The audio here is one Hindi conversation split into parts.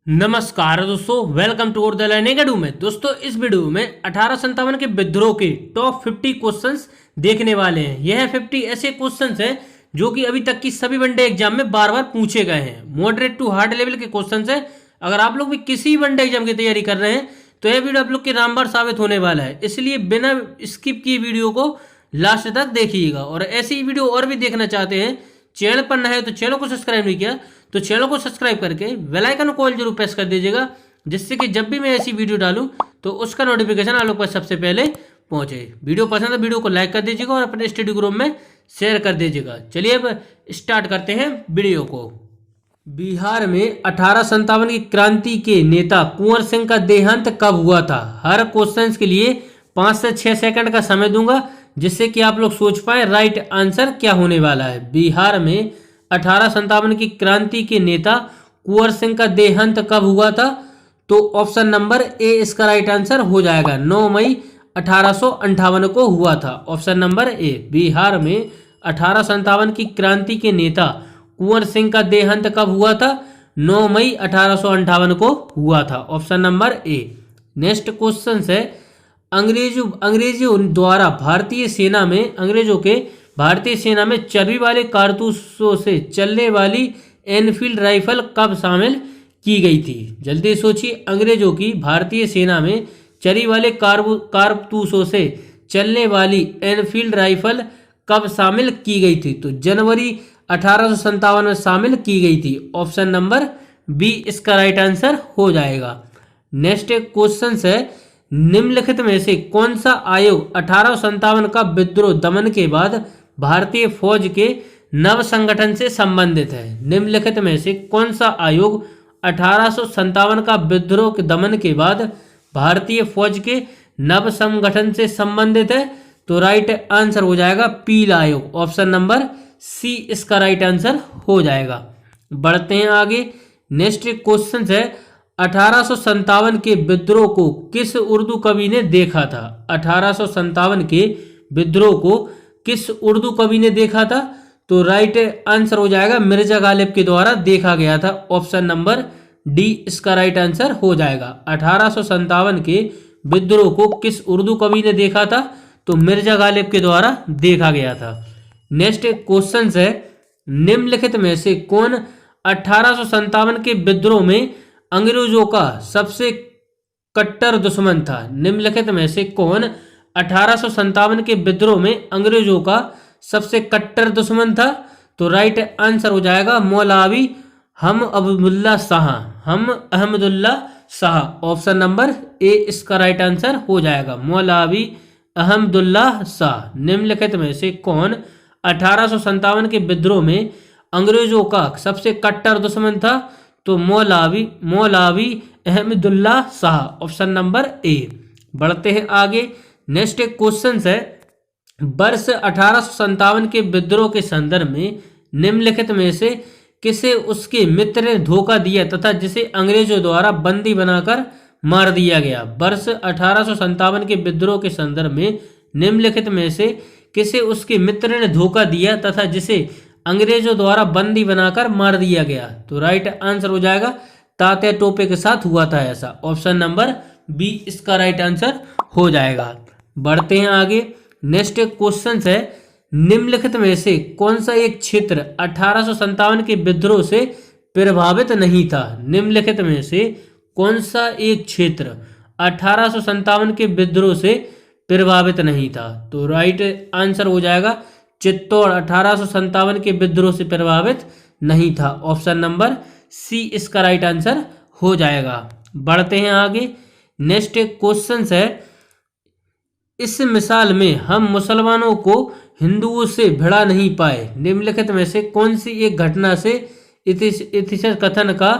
नमस्कार दोस्तों, welcome to the learning edu में। दोस्तों, इस वीडियो में 1857 के विद्रोह के टॉप 50 क्वेश्चंस देखने वाले हैं। यह 50 ऐसे क्वेश्चंस हैं जो कि अभी तक की सभी वनडे एग्जाम में बार बार पूछे गए हैं। मॉडरेट टू हार्ड लेवल के क्वेश्चंस हैं। अगर आप लोग भी किसी वनडे एग्जाम की तैयारी कर रहे हैं तो यह वीडियो आप लोग के रामबाण साबित होने वाला है, इसलिए बिना स्किप किए वीडियो को लास्ट तक देखिएगा। और ऐसी वीडियो और भी देखना चाहते हैं, चैनल पर नए है तो चैनल को सब्सक्राइब नहीं किया तो चैनल को सब्सक्राइब करके बेल आइकन को ऑल जरूर प्रेस कर दीजिएगा, जिससे कि जब भी मैं ऐसी वीडियो डालूं तो उसका नोटिफिकेशन आप लोग पर सबसे पहले पहुंचे। वीडियो पसंद है वीडियो को लाइक कर दीजिएगा और अपने स्टडी ग्रुप में शेयर कर दीजिएगा। चलिए अब स्टार्ट करते हैं वीडियो को। बिहार में 1857 की क्रांति के नेता कुंवर सिंह का देहांत कब हुआ था? हर क्वेश्चन के लिए 5 से 6 सेकंड का समय दूंगा, जिससे कि आप लोग सोच पाए राइट आंसर क्या होने वाला है। बिहार में 1857 की क्रांति के नेता कुंवर सिंह का देहांत कब हुआ था? तो ऑप्शन नंबर ए इसका राइट आंसर हो जाएगा। 9 मई 1858 को हुआ था। ऑप्शन नंबर ए। बिहार में 1857 की क्रांति के नेता कुंवर सिंह का देहांत कब हुआ था? 9 मई 1858 को हुआ था। ऑप्शन नंबर ए। नेक्स्ट क्वेश्चन है, अंग्रेजों द्वारा अंग्रेजों के भारतीय सेना में चर्बी वाले कारतूसों से चलने वाली एनफील्ड राइफल कब शामिल की गई थी? जल्दी सोचिए। अंग्रेजों की भारतीय सेना में चर्बी वाले कारतूसों से चलने वाली एनफील्ड राइफल कब शामिल की गई थी? तो जनवरी 1857 में शामिल की गई थी। ऑप्शन नंबर बी इसका राइट आंसर हो जाएगा। नेक्स्ट क्वेश्चन है, निम्नलिखित में से कौन सा आयोग 1857 का विद्रोह दमन के बाद भारतीय फौज के नव संगठन से संबंधित है? निम्नलिखित में से कौन सा आयोग 1857 का विद्रोह के दमन के बाद भारतीय फौज के नव संगठन से संबंधित है? तो राइट आंसर हो जाएगा पील आयोग। ऑप्शन नंबर सी इसका राइट आंसर हो जाएगा। बढ़ते हैं आगे। नेक्स्ट क्वेश्चन है, 1857 के विद्रोह को किस उर्दू कवि ने देखा था? 1857 के विद्रोह को किस उर्दू कवि ने देखा था? तो राइट आंसर हो जाएगा मिर्जा गालिब के द्वारा देखा गया था। ऑप्शन नंबर डी इसका राइट आंसर हो जाएगा। 1857 के विद्रोह को किस उर्दू कवि ने देखा था? तो मिर्जा गालिब के द्वारा देखा गया था। नेक्स्ट क्वेश्चन है, निम्नलिखित में से कौन 1857 के विद्रोह में अंग्रेजों का सबसे कट्टर दुश्मन था? निम्नलिखित में से कौन 1857 के विद्रोह में अंग्रेजों का सबसे कट्टर दुश्मन था? तो राइट आंसर हो जाएगा मौलवी हम अब्दुल्ला शाह। ऑप्शन नंबर ए इसका राइट आंसर हो जाएगा। मौलवी अहमदुल्ला शाह। निम्नलिखित में से कौन 1857 के विद्रोह में अंग्रेजों का सबसे कट्टर दुश्मन था? तो मौलवी Ahmadullah Shah. Option number A. बढ़ते हैं आगे। नेक्स्ट क्वेश्चन है, वर्ष 1857 के विद्रोह के संदर्भ में निम्नलिखित में से किसे उसके मित्र ने धोखा दिया तथा जिसे अंग्रेजों द्वारा बंदी बनाकर मार दिया गया? वर्ष 1857 के विद्रोह के संदर्भ में निम्नलिखित में से किसे उसके मित्र ने धोखा दिया तथा जिसे अंग्रेजों द्वारा बंदी बनाकर मार दिया गया? तो राइट आंसर हो जाएगा तात्या टोपे के साथ हुआ था ऐसा। ऑप्शन नंबर बी इसका राइट आंसर हो जाएगा। बढ़ते हैं आगे। नेक्स्ट क्वेश्चन है, निम्नलिखित में से कौन सा एक क्षेत्र 1857 के विद्रोह से प्रभावित नहीं था? निम्नलिखित में से कौन सा एक क्षेत्र 1857 के विद्रोह से प्रभावित नहीं था? तो राइट आंसर हो जाएगा चित्तौड़ 1857 के विद्रोह से प्रभावित नहीं था। ऑप्शन नंबर सी इसका राइट आंसर हो जाएगा। बढ़ते हैं आगे। नेक्स्ट क्वेश्चन है, इस मिसाल में हम मुसलमानों को हिंदुओं से भिड़ा नहीं पाए। निम्नलिखित में से कौन सी एक घटना से इतिहास कथन का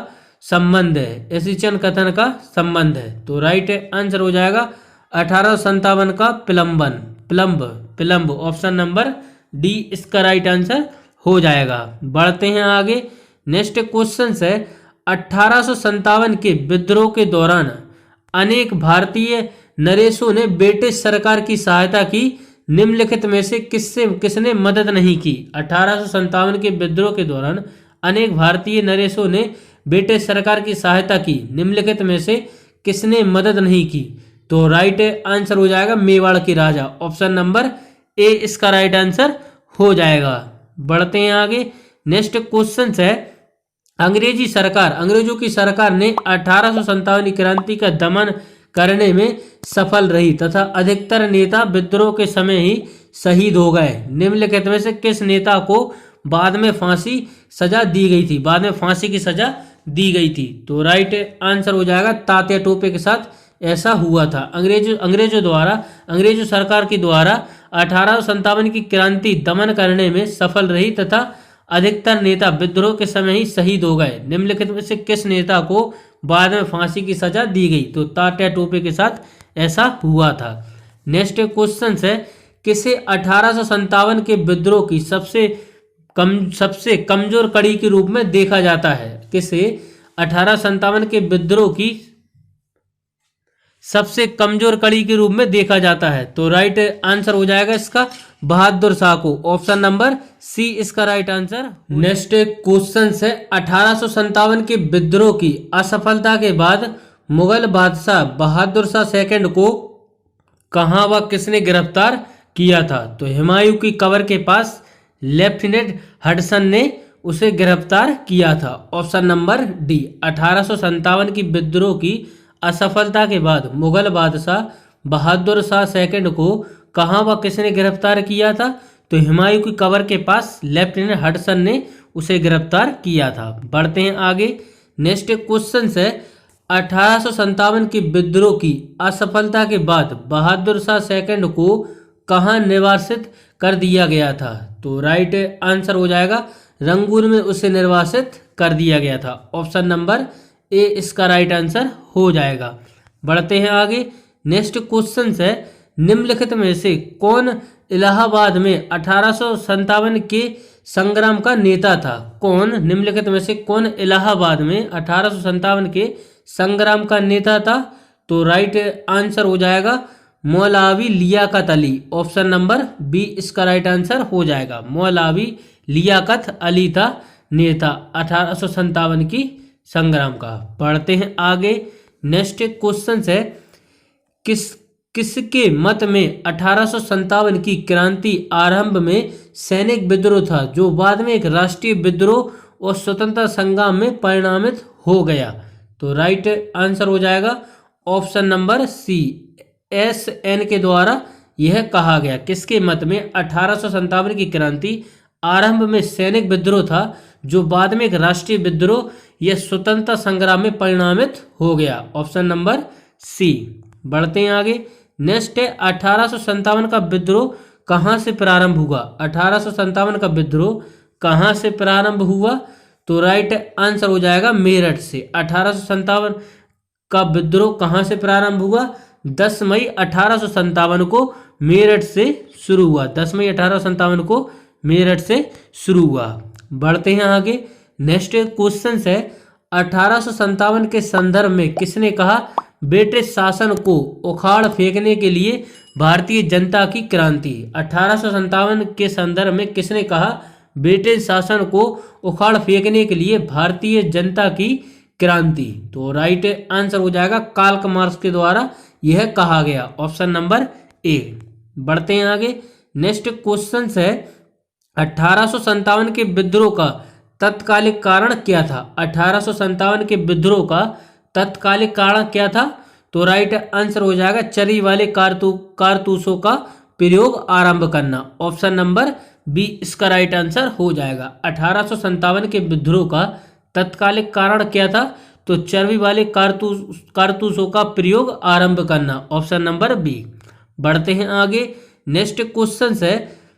संबंध है? एशिचन कथन का संबंध है। तो राइट आंसर हो जाएगा 1857 का प्लम्ब। ऑप्शन नंबर डी इसका राइट आंसर हो जाएगा। बढ़ते हैं आगे। नेक्स्ट क्वेश्चन है, 1857 के विद्रोह के दौरान अनेक भारतीय नरेशों ने ब्रिटिश सरकार की सहायता की। निम्नलिखित में से किसने मदद नहीं की? 1857 के विद्रोह के दौरान अनेक भारतीय नरेशों ने ब्रिटिश सरकार की सहायता की, निम्नलिखित में से किसने मदद नहीं की? तो राइट आंसर हो जाएगा मेवाड़ के राजा। ऑप्शन नंबर ए इसका राइट आंसर हो जाएगा। बढ़ते हैं आगे। नेक्स्ट क्वेश्चन है, अंग्रेजों की सरकार ने 1857 क्रांति का दमन करने में सफल रही तथा अधिकतर नेता विद्रोह के समय ही शहीद हो गए। निम्नलिखित में से किस नेता को बाद में फांसी सजा दी गई थी? बाद में फांसी की सजा दी गई थी। तो राइट आंसर हो जाएगा तात्या टोपे के साथ ऐसा हुआ था। अंग्रेजों सरकार के द्वारा 1857 की क्रांति दमन करने में सफल रही तथा अधिकतर नेता विद्रोह के समय ही शहीद हो गए। निम्नलिखित में से किस नेता को बाद में फांसी की सजा दी गई? तो तात्या टोपे के साथ ऐसा हुआ था। नेक्स्ट क्वेश्चन है, किसे 1857 के विद्रोह की सबसे कमजोर कड़ी के रूप में देखा जाता है? किसे 1857 के विद्रोह की सबसे कमजोर कड़ी के रूप में देखा जाता है? तो राइट आंसर हो जाएगा इसका बहादुर शाह को। ऑप्शन नंबर सी इसका राइट आंसर। नेक्स्ट क्वेश्चन है, 1857 के विद्रोह की असफलता के बाद मुगल बादशाह बहादुर शाह सेकंड को कहां व किसने गिरफ्तार किया था? तो हुमायूं की कबर के पास लेफ्टिनेंट हडसन ने उसे गिरफ्तार किया था। Option number D. 1857 की विद्रोह की असफलता के बाद मुगल बादशाह बहादुर शाह सेकंड को कहां व किसने गिरफ्तार किया था? तो हुमायूं की कबर के पास लेफ्टिनेंट हडसन ने उसे गिरफ्तार किया था। बढ़ते हैं आगे। नेक्स्ट क्वेश्चन है, 1857 की विद्रोह की असफलता के बाद बहादुर शाह सेकंड को कहां निर्वासित कर दिया गया था? तो राइट आंसर हो जाएगा रंगून में उसे निर्वासित कर दिया गया था। ऑप्शन नंबर ए इसका राइट आंसर हो जाएगा। बढ़ते हैं आगे। नेक्स्ट क्वेश्चन है, निम्नलिखित में से कौन इलाहाबाद में 1857 के संग्राम का नेता था? निम्नलिखित में से कौन इलाहाबाद में 1857 के संग्राम का नेता था? तो राइट आंसर हो जाएगा Maulvi Liaquat Ali. Option number B इसका राइट आंसर हो जाएगा। मौलवी लियाकत अली था नेता 1857 की संग्राम का। पढ़ते हैं आगे। नेक्स्ट क्वेश्चन है, किसके मत में 1857 की क्रांति आरंभ में सैनिक विद्रोह था जो बाद में एक राष्ट्रीय विद्रोह और स्वतंत्रता संग्राम में परिणामित हो गया? तो राइट आंसर हो जाएगा ऑप्शन नंबर सी। SN के द्वारा यह कहा गया। किसके मत में 1857 की क्रांति आरंभ में सैनिक विद्रोह था जो बाद में एक राष्ट्रीय विद्रोह या स्वतंत्रता संग्राम में परिणामित हो गया? Option number C. बढ़ते हैं आगे। नेक्स्ट है, 1857 का विद्रोह कहां से प्रारंभ हुआ? 1857 का विद्रोह कहां से प्रारंभ हुआ? तो राइट आंसर हो जाएगा मेरठ से। 1857 का विद्रोह कहां से प्रारंभ हुआ? 10 मई 1857 को मेरठ से शुरू हुआ। 10 मई 1857 को मेरठ से शुरू हुआ। बढ़ते हैं आगे। नेक्स्ट क्वेश्चन है, 1857 के संदर्भ में किसने कहा ब्रिटिश शासन को उखाड़ फेंकने के लिए भारतीय जनता की क्रांति? 1857 के संदर्भ में किसने कहा ब्रिटिश शासन को उखाड़ फेंकने के लिए भारतीय जनता की क्रांति? तो राइट आंसर हो जाएगा कार्ल मार्क्स के द्वारा यह कहा गया। Option number A. बढ़ते हैं आगे। नेक्स्ट क्वेश्चन है, 1857 के विद्रोह का तत्कालिक कारण क्या था? 1857 के विद्रोह का तत्कालिक कारण क्या था? तो राइट आंसर हो जाएगा चरी वाले कारतूसों का प्रयोग आरंभ करना। ऑप्शन नंबर बी इसका राइट आंसर हो जाएगा। 1857 के विद्रोह का तत्कालिक कारण क्या था? तो चर्बी वाले कारतूसों का प्रयोग आरंभ करना। Option number B. बढ़ते हैं आगे। नेक्स्ट क्वेश्चन है,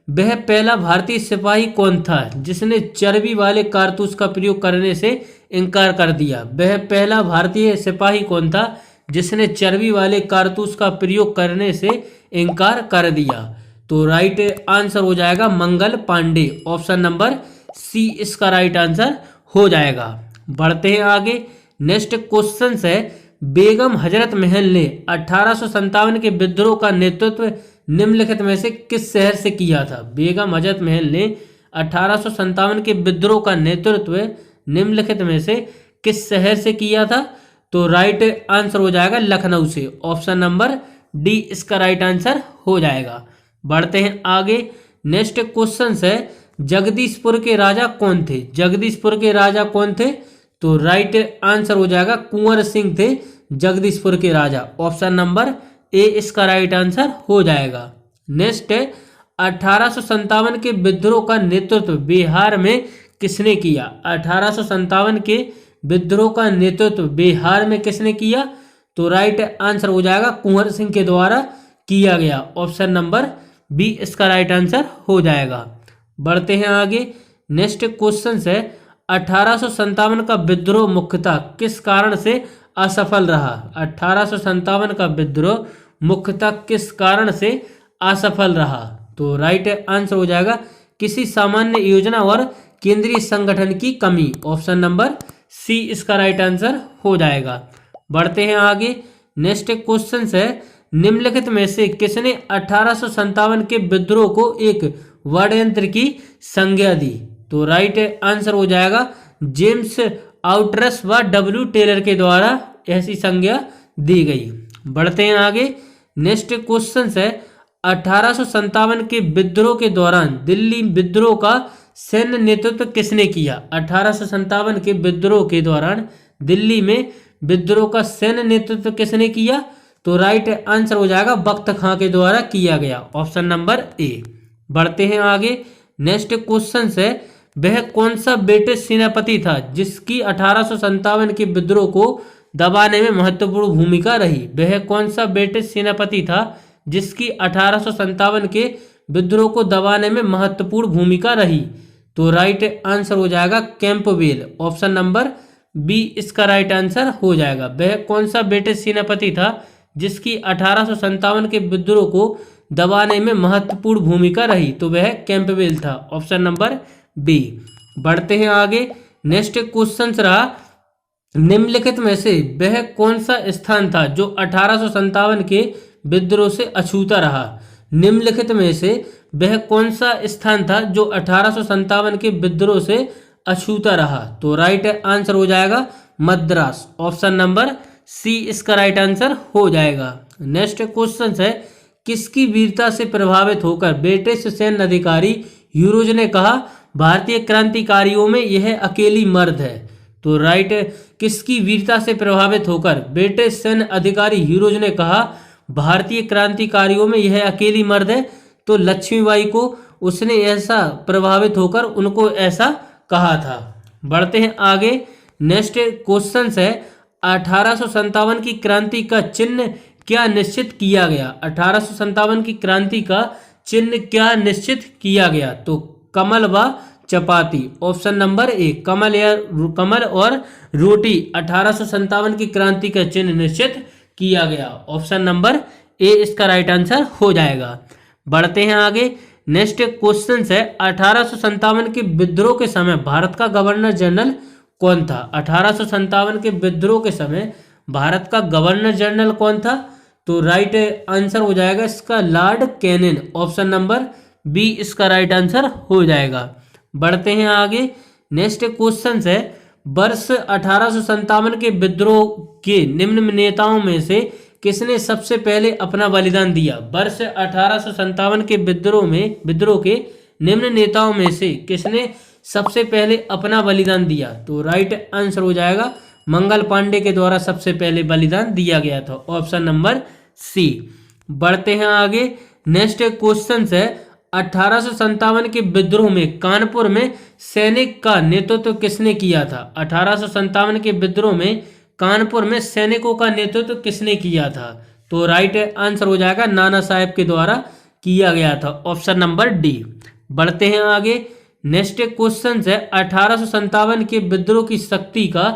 वह पहला भारतीय सिपाही कौन था जिसने चर्बी वाले कारतूस का प्रयोग करने से इनकार कर दिया? वह पहला भारतीय सिपाही कौन था जिसने चर्बी वाले कारतूस का प्रयोग करने से इनकार कर दिया? तो राइट आंसर हो जाएगा Mangal Pandey. Option number C इसका राइट आंसर हो जाएगा। बढ़ते हैं आगे। नेक्स्ट क्वेश्चन है, बेगम हजरत महल ने 1857 के विद्रोह का नेतृत्व निम्नलिखित में से किस शहर से किया था? बेगम हजरत महल ने 1857 के विद्रोह का नेतृत्व निम्नलिखित में से किस शहर से किया था? तो राइट आंसर हो जाएगा लखनऊ से। ऑप्शन नंबर डी इसका राइट आंसर हो जाएगा। बढ़ते हैं आगे। नेक्स्ट क्वेश्चन है, जगदीशपुर के राजा कौन थे? जगदीशपुर के राजा कौन थे? तो राइट आंसर हो जाएगा कुंवर सिंह थे जगदीशपुर के राजा। ऑप्शन नंबर ए इसका राइट आंसर हो जाएगा। नेक्स्ट है, 1857 के विद्रोह का नेतृत्व बिहार में किसने किया? 1857 के विद्रोह का नेतृत्व बिहार में किसने किया? तो राइट आंसर हो जाएगा कुंवर सिंह के द्वारा किया गया। ऑप्शन नंबर बी इसका राइट आंसर हो जाएगा। बढ़ते हैं आगे। नेक्स्ट क्वेश्चन है, 1857 का विद्रोह मुख्यतः किस कारण से असफल रहा? 1857 का विद्रोह मुख्यतः किस कारण से असफल रहा? तो राइट आंसर हो जाएगा किसी सामान्य योजना और केंद्रीय संगठन की कमी। ऑप्शन नंबर सी इसका राइट आंसर हो जाएगा। बढ़ते हैं आगे। नेक्स्ट क्वेश्चन है, निम्नलिखित में से किसने 1857 के विद्रोह को एक षड्यंत्र की संज्ञा दी? तो राइट आंसर हो जाएगा जेम्स आउटरस व डब्ल्यू टेलर के द्वारा ऐसी संज्ञा दी गई। बढ़ते हैं आगे। नेक्स्ट क्वेश्चन है, 1857 के विद्रोह के दौरान दिल्ली विद्रोह का सैन्य नेतृत्व किसने किया? 1857 के विद्रोह के दौरान दिल्ली में विद्रोह का सैन्य नेतृत्व किसने किया? तो राइट आंसर हो जाएगा बख्त खां के द्वारा किया गया। Option number A. बढ़ते हैं आगे। नेक्स्ट क्वेश्चन है, वह कौन सा ब्रिटिश सेनापति था जिसकी 1857 के विद्रोह को दबाने में महत्वपूर्ण भूमिका रही? वह कौन सा ब्रिटिश सेनापति था जिसकी 1857 के विद्रोह को दबाने में महत्वपूर्ण भूमिका रही? तो राइट आंसर हो जाएगा कैंपबेल। ऑप्शन नंबर बी इसका राइट आंसर हो जाएगा। वह कौन सा ब्रिटिश सेनापति था जिसकी 1857 के विद्रोह को दबाने में महत्वपूर्ण भूमिका रही? तो वह कैंपबेल था। Option number B. बढ़ते हैं आगे। नेक्स्ट क्वेश्चन रहा, निम्नलिखित में से वह कौन सा स्थान था जो 1857 के विद्रोह से अछूता रहा? निम्नलिखित में से वह कौन सा स्थान था जो 1857 के विद्रोह से अछूता रहा? तो राइट आंसर हो जाएगा मद्रास। ऑप्शन नंबर सी इसका राइट आंसर हो जाएगा। नेक्स्ट क्वेश्चन है, किसकी वीरता से प्रभावित होकर ब्रिटिश सैन्य अधिकारी ह्यूरोज ने कहा भारतीय क्रांतिकारियों में यह अकेली मर्द है? तो राइट, किसकी वीरता से प्रभावित होकर ब्रिटिश सैन्य अधिकारी ह्यूरोज ने कहा भारतीय क्रांतिकारियों में यह अकेली मर्द है? तो लक्ष्मीबाई को उसने ऐसा प्रभावित होकर उनको ऐसा कहा था। बढ़ते हैं आगे। नेक्स्ट क्वेश्चन है, 1857 की क्रांति का चिन्ह क्या निश्चित किया गया? 1857 की क्रांति का चिन्ह क्या निश्चित किया गया? तो कमल व चपाती। ऑप्शन नंबर ए कमल और रोटी 1857 की क्रांति का चिन्ह निश्चित किया गया। ऑप्शन नंबर ए इसका राइट आंसर हो जाएगा। बढ़ते हैं आगे। नेक्स्ट क्वेश्चन है, 1857 के विद्रोह के समय भारत का गवर्नर जनरल कौन था? 1857 के विद्रोह के समय भारत का गवर्नर जनरल कौन था? तो राइट आंसर हो जाएगा इसका Lord Canning. Option number B इसका राइट आंसर हो जाएगा। बढ़ते हैं आगे। नेक्स्ट क्वेश्चन है, वर्ष 1857 के विद्रोह के निम्न नेताओं में से किसने सबसे पहले अपना बलिदान दिया? वर्ष 1857 के विद्रोह के निम्न नेताओं में से किसने सबसे पहले अपना बलिदान दिया? तो राइट आंसर हो जाएगा मंगल पांडे के द्वारा सबसे पहले बलिदान दिया गया था। Option number C. बढ़ते हैं आगे। नेक्स्ट क्वेश्चन है, 1857 के विद्रोह में कानपुर में सैनिक का नेतृत्व किसने किया था? 1857 के विद्रोह में कानपुर में सैनिकों का नेतृत्व किसने किया था? तो राइट आंसर हो जाएगा नाना साहेब के द्वारा किया गया था। Option number D. बढ़ते हैं आगे। नेक्स्ट क्वेश्चन है, 1857 के विद्रोह की शक्ति का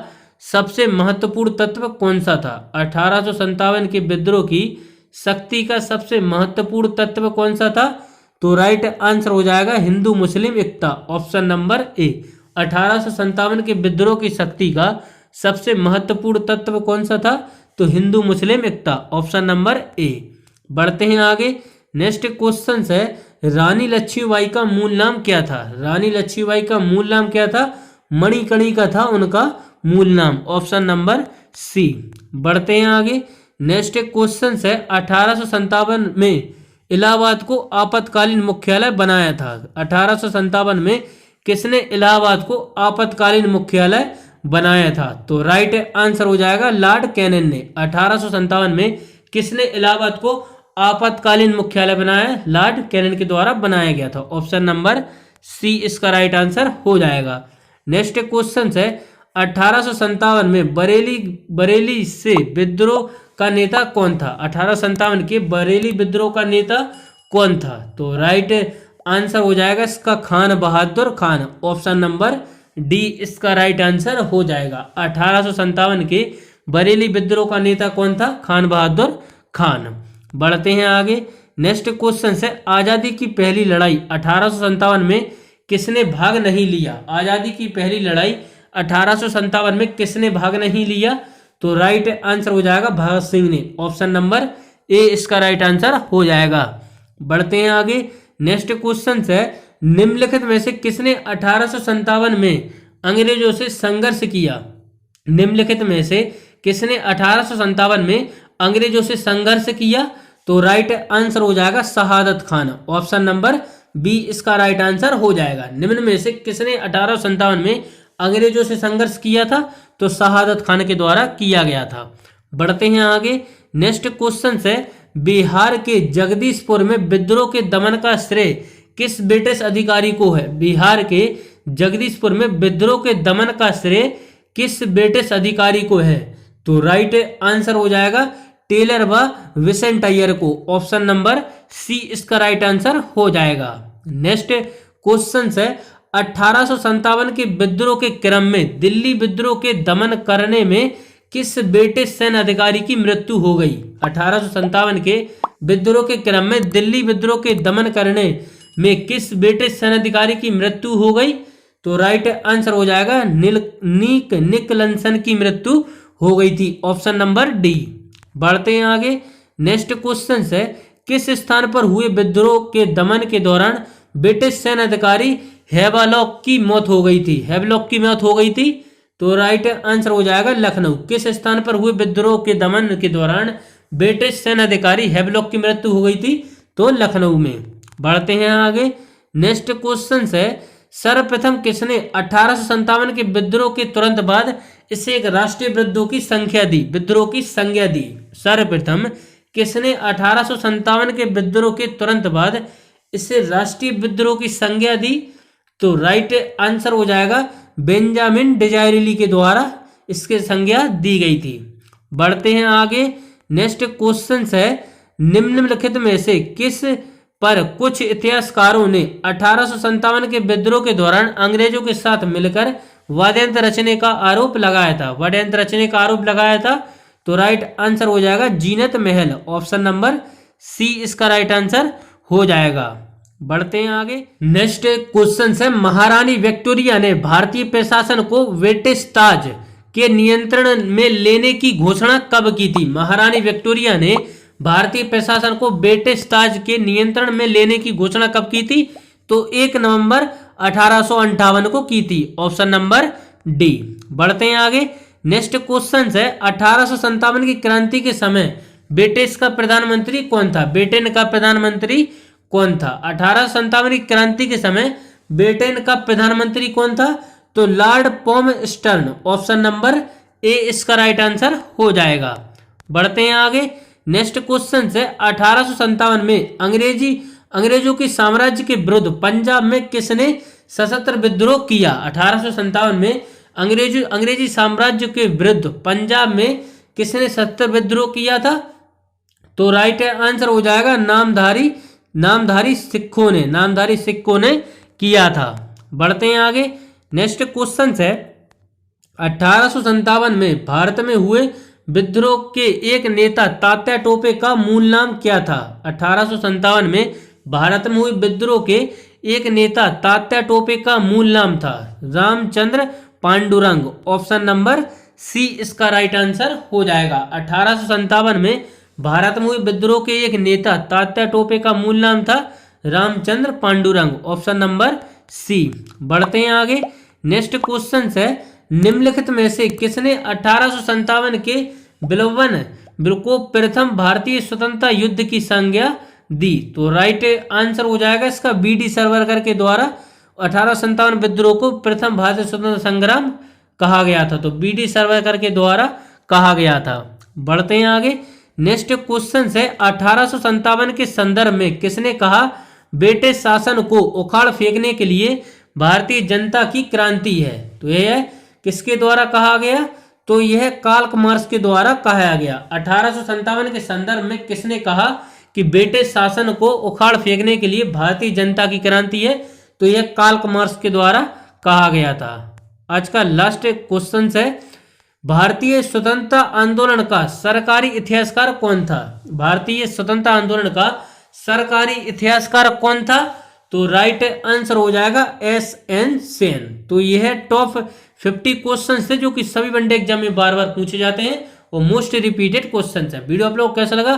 सबसे महत्वपूर्ण तत्व कौन सा था? 1857 के विद्रोह की शक्ति का सबसे महत्वपूर्ण तत्व कौन सा था? तो राइट आंसर हो जाएगा हिंदू मुस्लिम एकता। Option number A. 1857 के विद्रोह की शक्ति का सबसे महत्वपूर्ण तत्व कौन सा था? तो हिंदू मुस्लिम एकता। Option number A. बढ़ते हैं आगे। नेक्स्ट क्वेश्चन है, रानी लक्ष्मीबाई का मूल नाम क्या था? रानी लक्ष्मीबाई का मूल नाम क्या था? मणिकर्णिका था उनका मूल नाम, ऑप्शन नंबर सी। बढ़ते हैं आगे। नेक्स्ट एक क्वेश्चन है, 1857 में इलाहाबाद को आपातकालीन मुख्यालय बनाया था। 1857 में किसने इलाहाबाद को आपातकालीन मुख्यालय बनाया था? तो राइट आंसर हो जाएगा लॉर्ड कैनिंग ने। 1857 में किसने इलाहाबाद को आपातकालीन मुख्यालय बनाया? लॉर्ड कैनिंग के द्वारा बनाया गया था। ऑप्शन नंबर सी इसका राइट आंसर हो जाएगा। नेक्स्ट क्वेश्चन है, 1857 में बरेली से विद्रोह का नेता कौन था? 1857 के बरेली विद्रोह का नेता कौन था? तो राइट आंसर हो जाएगा इसका खान बहादुर खान। ऑप्शन नंबर डी इसका राइट आंसर हो जाएगा। 1857 के बरेली विद्रोह का नेता कौन था? खान बहादुर खान। बढ़ते हैं आगे। नेक्स्ट क्वेश्चन है, आजादी की पहली लड़ाई 1857 में किसने भाग नहीं लिया? आजादी की पहली लड़ाई 1857 में किसने भाग नहीं लिया? तो राइट आंसर हो जाएगा भगत सिंह ने। ऑप्शन नंबर ए इसका राइट आंसर हो जाएगा। बढ़ते हैं आगे। नेक्स्ट क्वेश्चन है, निम्नलिखित में से किसने 1857 में अंग्रेजों से संघर्ष किया? निम्नलिखित में से किसने 1857 में अंग्रेजों से संघर्ष किया? तो राइट आंसर हो जाएगा शहादत खान। ऑप्शन नंबर बी इसका राइट आंसर हो जाएगा। निम्न में से किसने 1857 में अंग्रेजों से संघर्ष किया था? तो शहादत खान के द्वारा किया गया था। बढ़ते हैं आगे। नेक्स्ट क्वेश्चन है, बिहार के जगदीशपुर में विद्रोह के दमन का श्रेय किस ब्रिटिश अधिकारी को है? बिहार के जगदीशपुर में विद्रोह के दमन का श्रेय किस ब्रिटिश अधिकारी को है? तो राइट आंसर हो जाएगा टेलर व विसेंट अय्यर को। ऑप्शन नंबर सी इसका राइट आंसर हो जाएगा। नेक्स्ट क्वेश्चन है, 1857 के विद्रोह के क्रम में दिल्ली विद्रोह के दमन करने में किस ब्रिटिश सैन्य अधिकारी की मृत्यु हो गई? 1857 के विद्रोह के क्रम में दिल्ली विद्रोह के दमन करने में किस ब्रिटिश सैन्य अधिकारी की मृत्यु हो गई? तो राइट आंसर हो जाएगा निकलसन की मृत्यु हो गई थी। Option number D. बढ़ते हैं आगे। नेक्स्ट क्वेश्चन है, किस स्थान पर हुए विद्रोह के दमन के दौरान ब्रिटिश सैन्य अधिकारी हैवलॉक की मौत हो गई थी? हैवलॉक की मौत हो गई थी। तो राइट आंसर हो जाएगा लखनऊ। किस स्थान पर हुए विद्रोह के दमन के दौरान ब्रिटिश सैन्य अधिकारी हैवलॉक की मृत्यु हो गई थी? तो लखनऊ में। बढ़ते हैं आगे। नेक्स्ट क्वेश्चन है, सर्वप्रथम किसने 1857 के विद्रोह के तुरंत बाद इसे एक राष्ट्रीय विद्रोह की संख्या दी? विद्रोह की संज्ञा दी। सर्वप्रथम किसने 1857 के विद्रोह के तुरंत बाद इसे राष्ट्रीय विद्रोह की संज्ञा दी? तो राइट आंसर हो जाएगा बेंजामिन डिजायरली के द्वारा इसके संज्ञा दी गई थी। बढ़ते हैं आगे। नेक्स्ट क्वेश्चन है, निम्नलिखित में से किस पर कुछ इतिहासकारों ने 1857 के विद्रोह के दौरान अंग्रेजों के साथ मिलकर वाद्यंत्र रचने का आरोप लगाया था? वाद्यंत्र रचने का आरोप लगाया था। तो राइट आंसर हो जाएगा जीनत महल। ऑप्शन नंबर सी इसका राइट आंसर हो जाएगा। बढ़ते हैं आगे। नेक्स्ट क्वेश्चन है, महारानी विक्टोरिया ने भारतीय प्रशासन को ब्रिटिश ताज के नियंत्रण में लेने की घोषणा कब की थी? महारानी विक्टोरिया ने भारतीय प्रशासन को ब्रिटिश ताज के नियंत्रण में लेने की घोषणा कब की थी? तो 1 नवंबर 1858 को की थी। Option number D. बढ़ते हैं आगे। नेक्स्ट क्वेश्चन है, 1857 की क्रांति के समय ब्रिटिश का प्रधानमंत्री कौन था? ब्रिटेन का प्रधानमंत्री कौन था? 1857 की क्रांति के समय ब्रिटेन का प्रधानमंत्री कौन था? तो लॉर्ड पॉमस्टर्न। ऑप्शन नंबर ए इसका राइट आंसर हो जाएगा। बढ़ते हैं आगे। नेक्स्ट क्वेश्चन है, 1857 में अंग्रेजों के साम्राज्य के विरुद्ध पंजाब में किसने सशस्त्र विद्रोह किया? 1857 में अंग्रेजी साम्राज्य के विरुद्ध पंजाब में किसने सशस्त्र विद्रोह किया था? तो राइट आंसर हो जाएगा नामधारी सिखों ने किया था। बढ़ते हैं आगे। नेक्स्ट क्वेश्चन है, 1857 में भारत में हुए विद्रोह के एक नेता तात्या टोपे का मूल नाम क्या था? 1857 में भारत में हुए विद्रोह के एक नेता तात्या टोपे का मूल नाम था Ramchandra Pandurang. Option number C इसका राइट आंसर हो जाएगा। 1857 में भारत में हुए विद्रोह के एक नेता तात्या टोपे का मूल नाम था Ramchandra Pandurang. Option number C. बढ़ते हैं आगे। नेक्स्ट क्वेश्चन है, निम्नलिखित में से किसने 1857 के विलोवन बिल को प्रथम भारतीय स्वतंत्रता युद्ध की संज्ञा दी? तो राइट आंसर हो जाएगा इसका बीडी सावरकर के द्वारा 1857 विद्रोह को प्रथम भारतीय स्वतंत्रता संग्राम कहा गया था। तो बीडी सावरकर के द्वारा कहा गया था। बढ़ते हैं आगे। नेक्स्ट क्वेश्चन है 1857 के संदर्भ में किसने कहा ब्रिटिश शासन को उखाड़ फेंकने के लिए भारतीय जनता की क्रांति है? तो यह किसके द्वारा कहा गया? तो यह कार्ल मार्क्स के द्वारा कहा गया। 1857 के संदर्भ में किसने कहा कि ब्रिटिश शासन को उखाड़ फेंकने के लिए भारतीय जनता की क्रांति है? तो यह कार्ल मार्क्स के द्वारा कहा गया था। आज का लास्ट क्वेश्चन है भारतीय स्वतंत्रता आंदोलन का सरकारी इतिहासकार कौन था? भारतीय स्वतंत्रता आंदोलन का सरकारी इतिहासकार कौन था? तो राइट आंसर हो जाएगा एस.एन. सेन। तो यह टॉप 50 क्वेश्चन थे जो कि सभी वनडे एग्जाम में बार बार पूछे जाते हैं और मोस्ट रिपीटेड क्वेश्चन है। वीडियो आप लोग कैसा लगा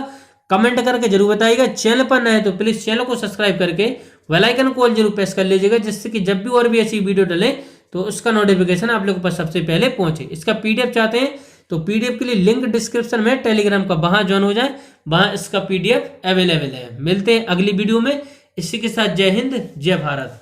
कमेंट करके जरूर बताइएगा। चैनल पर नए तो प्लीज चैनल को सब्सक्राइब करके बेल आइकन को जरूर प्रेस कर लीजिएगा, जिससे कि जब भी और भी ऐसी वीडियो डले तो उसका नोटिफिकेशन आप लोगों के पास सबसे पहले पहुंचे। इसका पीडीएफ चाहते हैं तो पीडीएफ के लिए लिंक डिस्क्रिप्शन में टेलीग्राम का, वहां ज्वाइन हो जाए, वहां इसका पीडीएफ अवेलेबल है। मिलते हैं अगली वीडियो में। इसी के साथ जय हिंद, जय भारत।